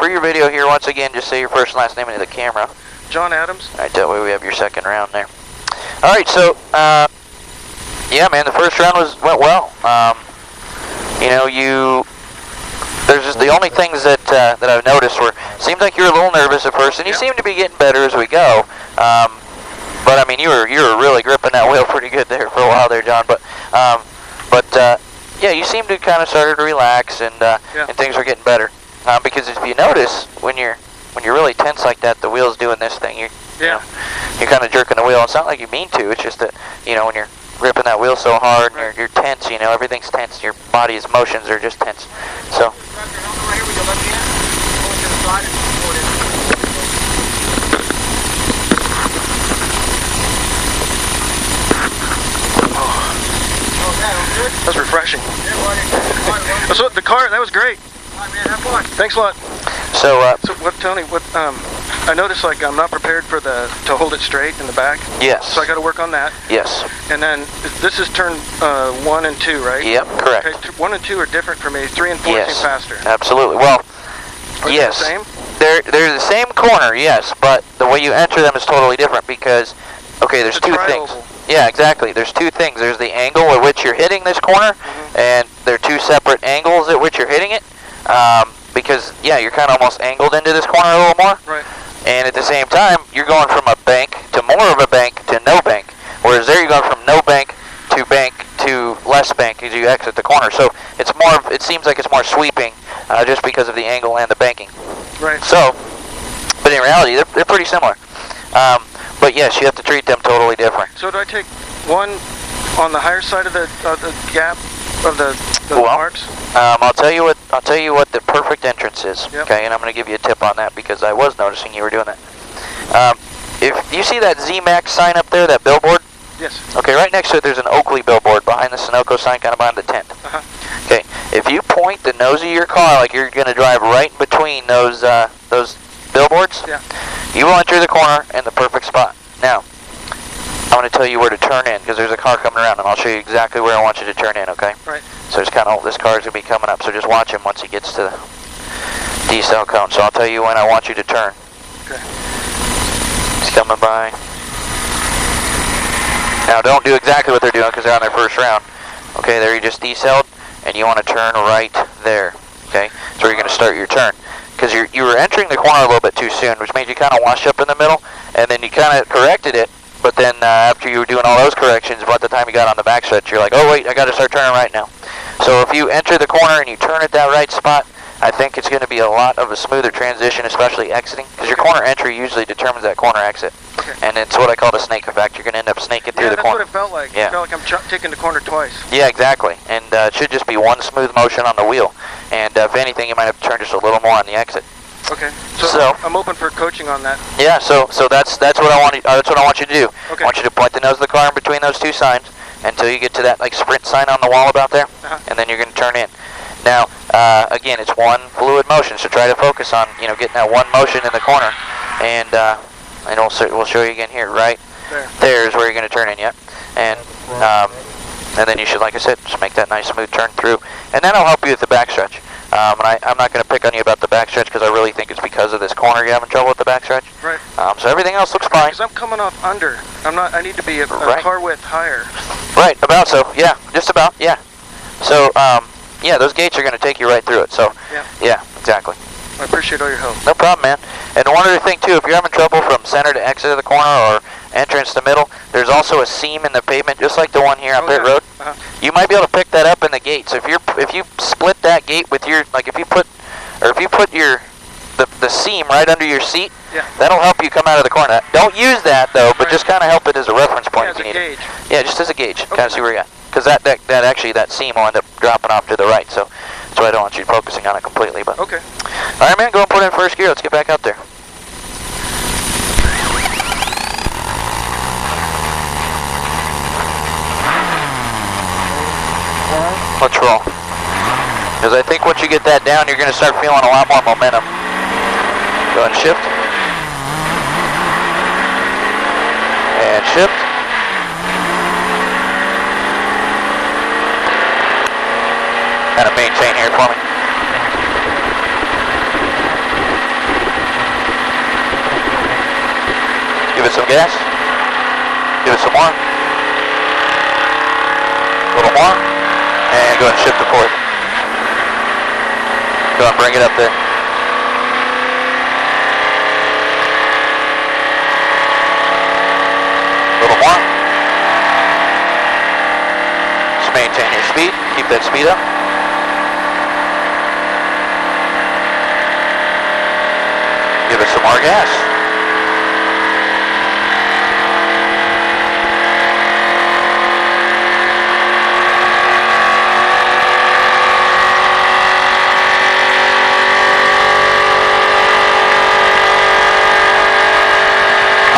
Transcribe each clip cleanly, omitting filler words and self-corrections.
for your video here, once again, just say your first and last name into the camera. John Adams. All right, that way we have your second round there. All right, so, yeah, man, the first round went well. You know, there's just the only things that I've noticed were, seemed like you were a little nervous at first, and you seem to be getting better as we go. But I mean, you were really gripping that wheel pretty good there for a while there, John. But yeah, you seem to kind of started to relax, and things are getting better. Because if you notice, when you're really tense like that, the wheel's doing this thing. You're kind of jerking the wheel. It's not like you mean to. It's just that, you know, when you're gripping that wheel so hard and you're tense, you know, everything's tense. Your body's motions are just tense. So. That's refreshing. So the car, that was great. Thanks a lot. So what, Tony? What? I noticed like I'm not prepared for to hold it straight in the back. Yes. So I got to work on that. Yes. And then this is turn 1 and 2, right? Yep, correct. Okay, 1 and 2 are different for me. 3 and 4 seem faster. Absolutely. Well, are yes. They the same? They're the same corner, yes, but the way you enter them is totally different because, okay, there's two things. Yeah, exactly. There's two things. There's the angle at which you're hitting this corner, and they're two separate angles at which you're hitting it. Because, yeah, you're kind of almost angled into this corner a little more. Right. And at the same time, you're going from a bank to more of a bank to no bank. Whereas there you're going from no bank to less bank as you exit the corner. So it's more, it seems like it's more sweeping just because of the angle and the banking. Right. So, but in reality, they're pretty similar. But yes, you have to treat them totally different. So do I take one on the higher side of the gap of the marks? I'll tell you what the perfect entrance is. Yep. Okay, and I'm going to give you a tip on that because I was noticing you were doing that. If you see that ZMAX sign up there, that billboard. Yes. Okay, right next to it, there's an Oakley billboard behind the Sunoco sign, kind of behind the tent. Okay, if you point the nose of your car like you're going to drive right between those billboards, you will enter the corner in the perfect spot. Now, I'm going to tell you where to turn in because there's a car coming around, and I'll show you exactly where I want you to turn in. Okay? Right. So there's kind of this car's going to be coming up. So just watch him once he gets to the decel cone. So I'll tell you when I want you to turn. Okay. He's coming by. Now don't do exactly what they're doing because they're on their first round. Okay, there you just decel'd, and you want to turn right there. Okay, so you're going to start your turn because you were entering the corner a little bit too soon, which made you kind of wash up in the middle, and then you kind of corrected it. But then after you were doing all those corrections, by the time you got on the backstretch, you're like, oh wait, I got to start turning right now. So if you enter the corner and you turn at that right spot, I think it's going to be a lot of a smoother transition, especially exiting, because your corner entry usually determines that corner exit. Okay. And it's what I call the snake effect. You're going to end up snaking through the corner. That's what it felt like. Yeah. It felt like I'm taking the corner twice. Yeah, exactly. And it should just be one smooth motion on the wheel. And if anything, you might have to turn just a little more on the exit. Okay. So I'm open for coaching on that. Yeah. So that's what I want. That's what I want you to do. Okay. I want you to point the nose of the car in between those two signs until you get to that like sprint sign on the wall about there, and then you're going to turn in. Now, again, it's one fluid motion, so try to focus on getting that one motion in the corner, and we'll show you again here. Right there is where you're going to turn in. Yep. And then you should, like I said, just make that nice smooth turn through, and then I'll help you with the backstretch. And I'm not going to pick on you about the backstretch because I really think it's because of this corner you're having trouble with the backstretch. Right. So everything else looks fine. Because I'm coming off under. I need to be a car width higher. Right. About so. Yeah. Just about. Yeah. So yeah, those gates are going to take you right through it. So yeah, exactly. I appreciate all your help. No problem, man. And one other thing too, if you're having trouble from center to exit of the corner or entrance to middle, there's also a seam in the pavement, just like the one here on Pit Road. You might be able to pick that up in the gate. So if you split that gate with your if you put the seam right under your seat, that'll help you come out of the corner. Don't use that though, but just kind of help it as a reference point if you need it. Yeah, just as a gauge, kind of see where you're at. Because that seam will end up dropping off to the right. So that's why I don't want you focusing on it completely. But okay. All right, man, go and put in first gear. Let's get back out there. Let's roll. Because I think once you get that down, you're going to start feeling a lot more momentum. Go ahead and shift. And shift. Kind of maintain here for me. it some gas. Give it some more. A little more. And go ahead and shift to fourth. Go ahead and bring it up there. A little more. Just maintain your speed. Keep that speed up. Give it some more gas.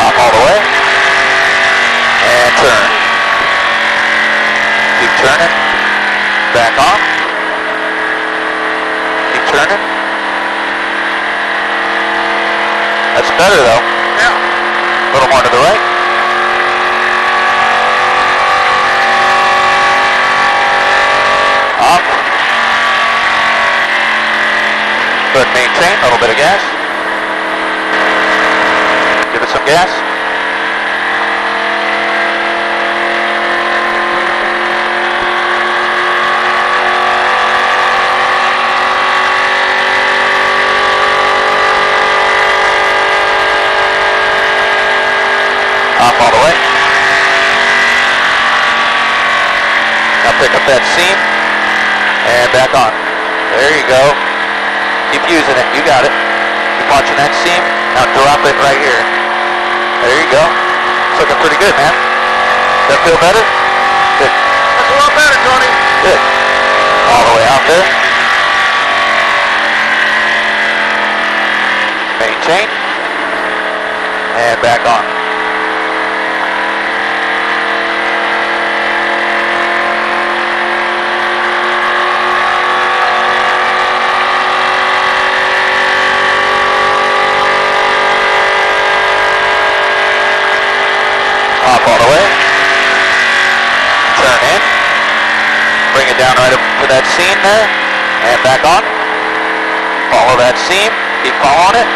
Off all the way. And turn. Keep turning. Back on. Keep turning. That's better though. Yeah. A little more to the right. Off. Go ahead and maintain, a little bit of gas. Give it some gas. Off all the way. Now pick up that seam and back on. There you go. Keep using it. You got it. Keep watching that seam. Now drop it right here. There you go. It's looking pretty good, man. Does that feel better? Good. That's a lot better, Tony. Good. All the way out there. Maintain. And back on. Off all the way. Turn in. Bring it down right up to that seam there. And back on. Follow that seam. Keep following it.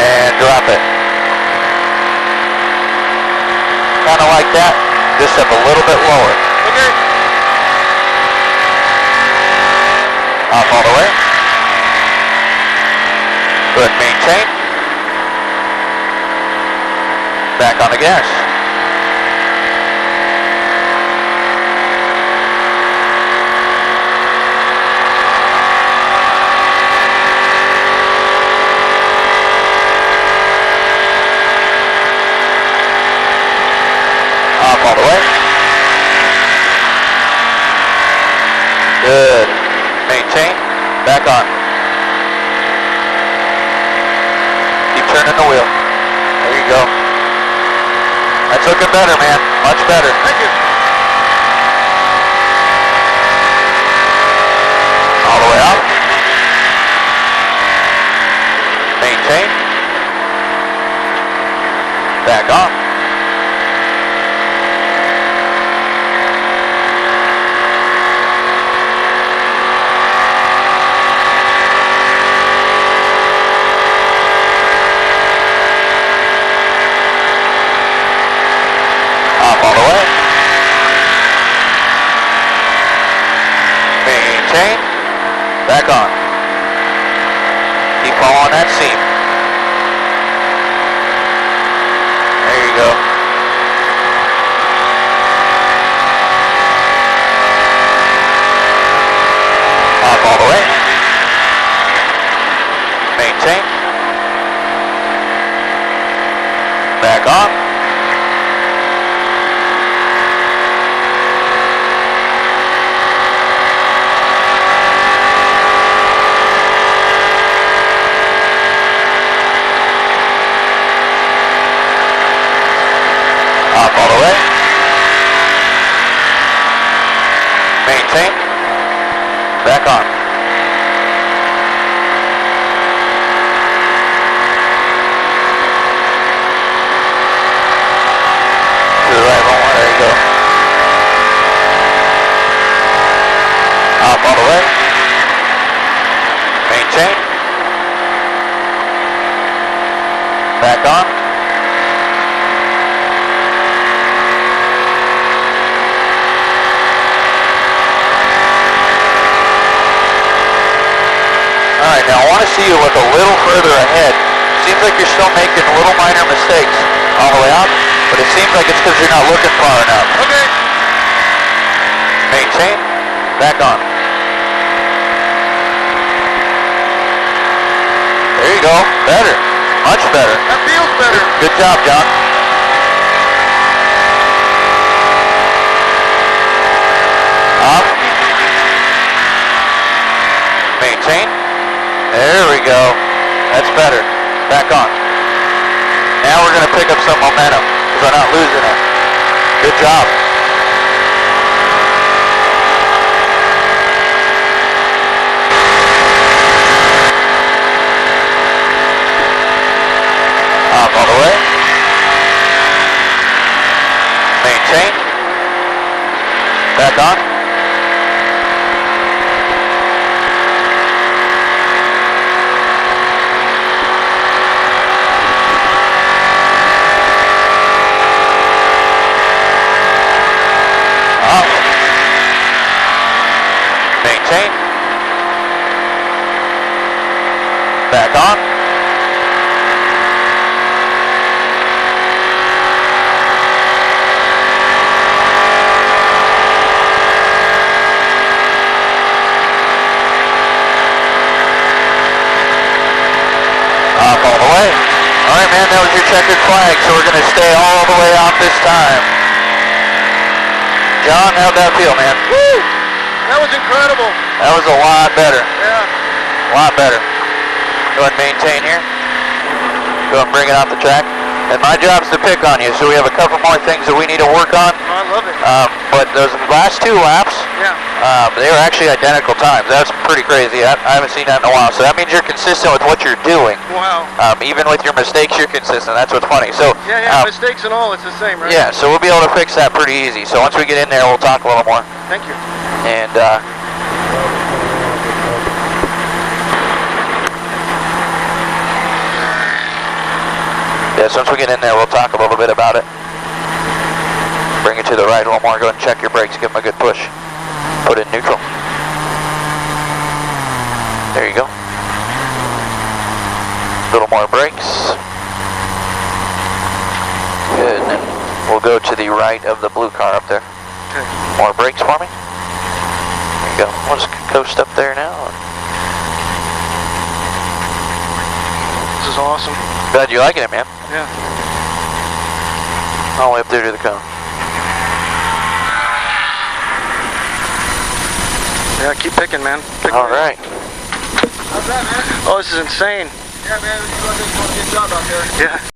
And drop it. Kind of like that. Just up a little bit lower. Okay. Off all the way. Go ahead and maintain. Back on the gas. Off all the way. Good. Maintain. Back on. Keep turning the wheel. There you go. That's looking better, man. Much better. Thank you. All the way out. Maintain. Back on. Off all the way. Maintain. Back on. Keep following that seam. There you go. Off all the way. Maintain. Back on. Off all the way. Maintain. Back on. To the right one more. There you go. Off all the way. Maintain. Back on. little further ahead. Seems like you're still making little minor mistakes all the way out, but it seems like it's because you're not looking far enough. Okay. Maintain. Back on. There you go. Better. Much better. That feels better. Good job, John. Off. Maintain. There we go. That's better. Back on. Now we're going to pick up some momentum because we're not losing it. Good job. Off all the way. Maintain. Back on. Off. Maintain. Back on. Off all the way. All right, man, that was your checkered flag, so we're going to stay all the way off this time. John, how'd that feel, man? Woo! That was incredible. That was a lot better. Yeah. A lot better. Go ahead and maintain here. Go ahead and bring it off the track. And my job's to pick on you, so we have a couple more things that we need to work on. I love it. But those last 2 laps, Yeah. they were actually identical times. That's pretty crazy. I haven't seen that in a while. So that means you're consistent with what you're doing. Wow. Even with your mistakes, you're consistent. That's what's funny. So Yeah, mistakes and all, it's the same, right? yeah, so we'll be able to fix that pretty easy. So once we get in there, we'll talk a little more. Thank you. And yeah, so once we get in there, we'll talk a little bit about it. Bring it to the right a little more. Go ahead and check your brakes. Give them a good push. Put it in neutral. There you go. A little more brakes. Good. And then we'll go to the right of the blue car up there. Okay. More brakes for me. There you go. We'll just coast up there now. This is awesome. Glad you liking it, man. Yeah. All the way up there to the cone. Yeah, keep picking, man. All right. How's that, man? Oh, this is insane. Yeah, man. We're doing a good job out there. Yeah.